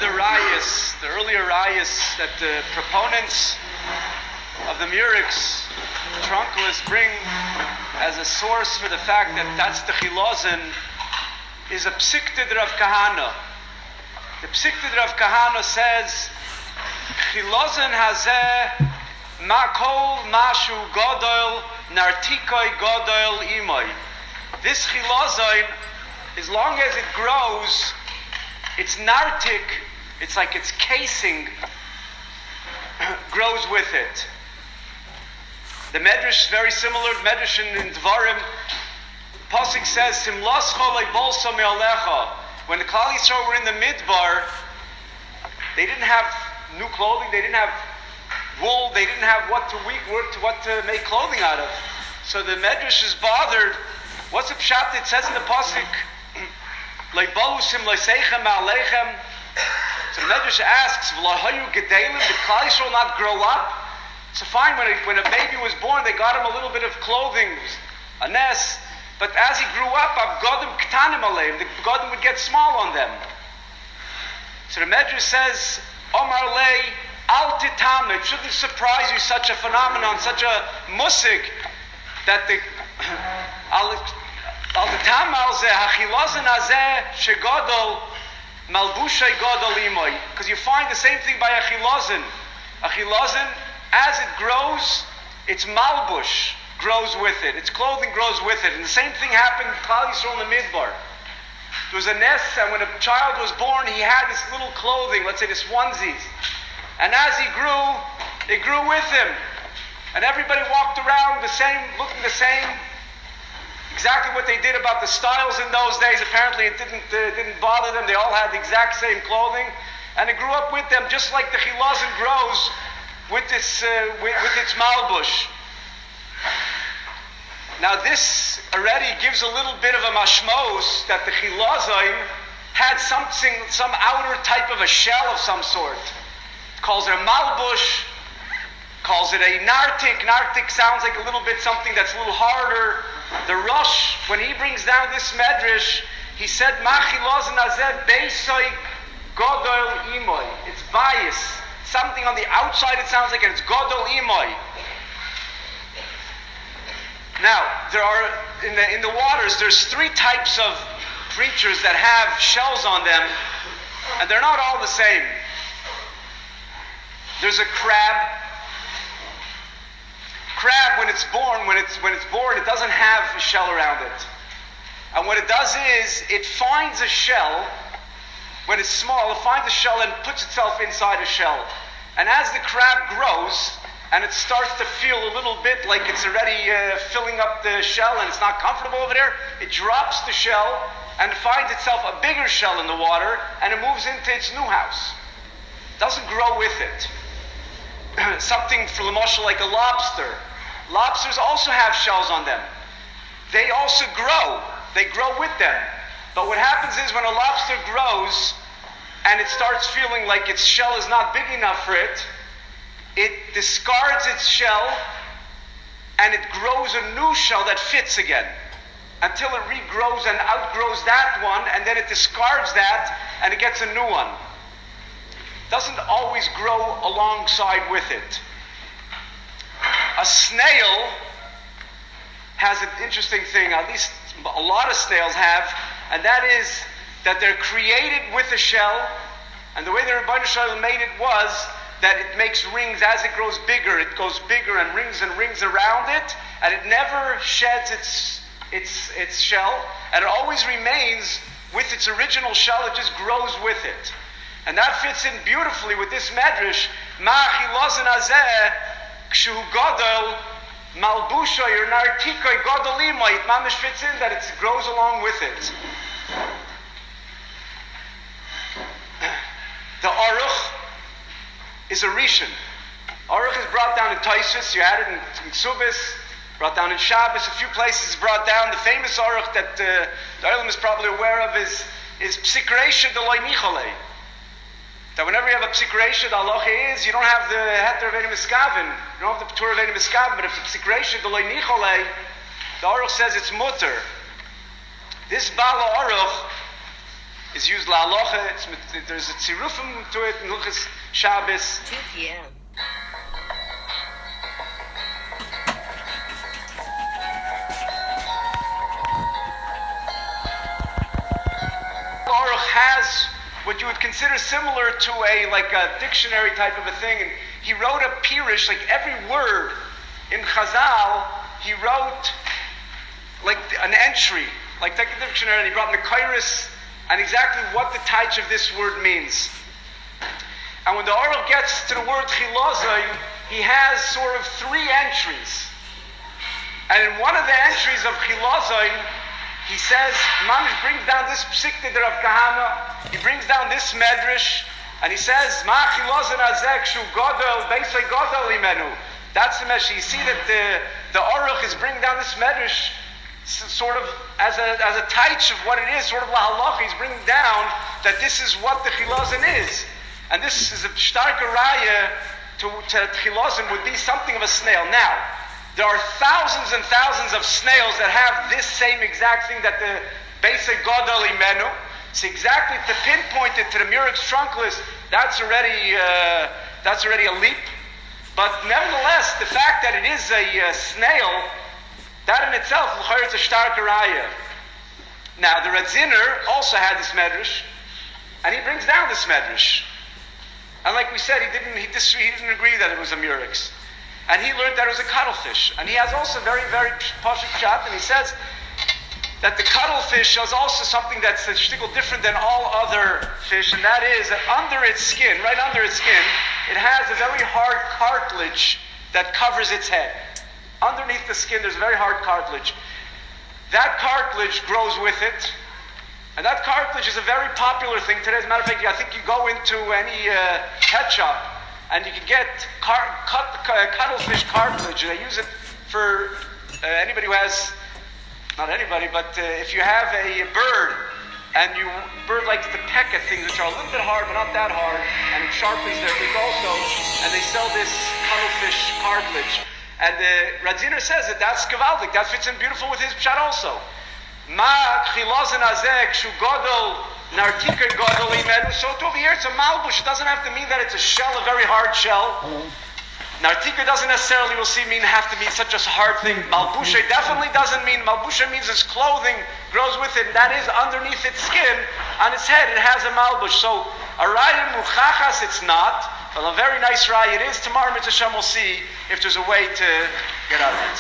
the rayas, the earlier rayas that the proponents of the Murex Trunkless bring as a source for the fact that that's the chilozon is a psiktid Rav Kahana. The psiktid Rav Kahana says chilozon hazeh makol mashu godol nartikoi godol imoi. This chilozon, as long as it grows, its nartik, it's like its casing, grows with it. The medrash is very similar. The medrash in Dvarim, Pasuk says, "Simlascha leibolsa me'alecha." When the Klal Yisrael were in the Midbar, they didn't have new clothing. They didn't have wool. They didn't have what to make clothing out of. So the medrash is bothered. What's the pshat? It says in the Pasuk, "Leibalusim leiseichem me'alechem." So the medrash asks, "V'lahayu gedalim?" Did Klal Yisrael not grow up? So fine, when a baby was born, they got him a little bit of clothing, a nest. But as he grew up, abgodim ktanim aleim, the abgodim would get small on them. So the Medrash says, Omar lei al titam. It shouldn't surprise you, such a phenomenon, such a musig, that the al titam al zeh hachilozon hazeh shegodol malbushay godol imoy. Because you find the same thing by a chilozon. A chilozon, as it grows, its malbush grows with it. Its clothing grows with it. And the same thing happened in Klal Yisrael in the Midbar. There was a nest, and when a child was born, he had this little clothing, let's say this onesies. And as he grew, it grew with him. And everybody walked around the same, looking the same. Exactly what they did about the styles in those days. Apparently it didn't bother them. They all had the exact same clothing. And it grew up with them, just like the chilozon grows with its malbush. Now this already gives a little bit of a mashmos that the chilozon had some outer type of a shell of some sort. It calls it a malbush, calls it a nartik. Nartik sounds like a little bit something that's a little harder. The Rosh, when he brings down this medrash, he said, Ma chilozon hazeh beisoi godol imoy. It's bias. Something on the outside, it sounds like it's godol imoy. Now, there are in the waters, there's three types of creatures that have shells on them, and they're not all the same. There's a crab. Crab, when it's born, it doesn't have a shell around it. And what it does is, it finds a shell. When it's small, it finds a shell and puts itself inside a shell. And as the crab grows, and it starts to feel a little bit like it's already filling up the shell and it's not comfortable over there, it drops the shell and finds itself a bigger shell in the water, and it moves into its new house. It doesn't grow with it. Something for l'moshel like a lobster. Lobsters also have shells on them. They also grow. They grow with them. But what happens is when a lobster grows and it starts feeling like its shell is not big enough for it, it discards its shell and it grows a new shell that fits again until it regrows and outgrows that one, and then it discards that and it gets a new one. Doesn't always grow alongside with it. A snail has an interesting thing, at least a lot of snails have, and that is that they're created with a shell, and the way the Rebbeinu Shalom made it was that it makes rings as it grows bigger. It goes bigger and rings around it, and it never sheds its shell, and it always remains with its original shell. It just grows with it. And that fits in beautifully with this medrash, Ma chilozon hazeh kshu godol malbushoy or nartikoy godol imoy. It mamish fits in that it grows along with it. The aruch is a rishon. Aruch is brought down in Taisus. You had it in Ksubis, brought down in Shabbos. A few places brought down. The famous aruch that the Olam is probably aware of is Psik Reisha D'Loi Nicholei. That whenever you have a Psik Reisha, the halacha is you don't have the Heter of Edim Eskavin, you don't have the Patur of Edim Eskavin, but if the Psik Reisha D'Loi Nicholei, the aruch says it's mutter. This Bala aruch is used la halacha. There's a tzirufim to it in Hilchos Shabbos. 2 p.m. Aruch has what you would consider similar to a dictionary type of a thing, and he wrote a pirush, like every word in Chazal, he wrote like an entry, like take a dictionary, and he brought Nekairis and exactly what the taich of this word means. And when the Aruch gets to the word chilozon, he has sort of 3 entries. And in one of the entries of chilozon, he says, Mamish brings down this psikta of Kahana, he brings down this medrash, and he says, Ma chilozon azek shu godol, beisay godol imenu. That's the medrash. You see that the Aruch is bringing down this medrash sort of as a taich of what it is, sort of la halacha. He's bringing down that this is what the chilozon is. And this is a starker raya to chilozon would be something of a snail. Now, there are thousands and thousands of snails that have this same exact thing that the basic godol imenu. So exactly to pinpoint it to the murex trunculus, that's already a leap. But nevertheless, the fact that it is a snail, that in itself, it's a starker raya. Now, the Radziner also had this medrash, and he brings down this medrash. And like we said, he didn't agree that it was a murex. And he learned that it was a cuttlefish. And he has also very, very pashut pshat, and he says that the cuttlefish is also something that's a shtickle different than all other fish, and that is that under its skin, right under its skin, it has a very hard cartilage that covers its head. Underneath the skin, there's a very hard cartilage. That cartilage grows with it, and that cartilage is a very popular thing today. As a matter of fact, I think you go into any pet shop, and you can get cuttlefish cartilage, and they use it for anybody who has, not anybody, but if you have a bird, and bird likes to peck at things which are a little bit hard, but not that hard, and it sharpens their beak also, and they sell this cuttlefish cartilage. And Radziner says that that's kavaldik, that fits in beautiful with his pshat also. Ma chilozon azek shu godol nartika godol imenu. So to over here it's a malbush. It doesn't have to mean that it's a shell, a very hard shell. Nartika doesn't necessarily, we'll see, have to mean such a hard thing. Malbusha definitely doesn't mean. Malbusha means its clothing grows with it. That is underneath its skin, on its head, it has a malbush. So a raya muchachas, it's not. But a very nice raya it is. Tomorrow, Mitzvah Shem, we'll see if there's a way to get out of it.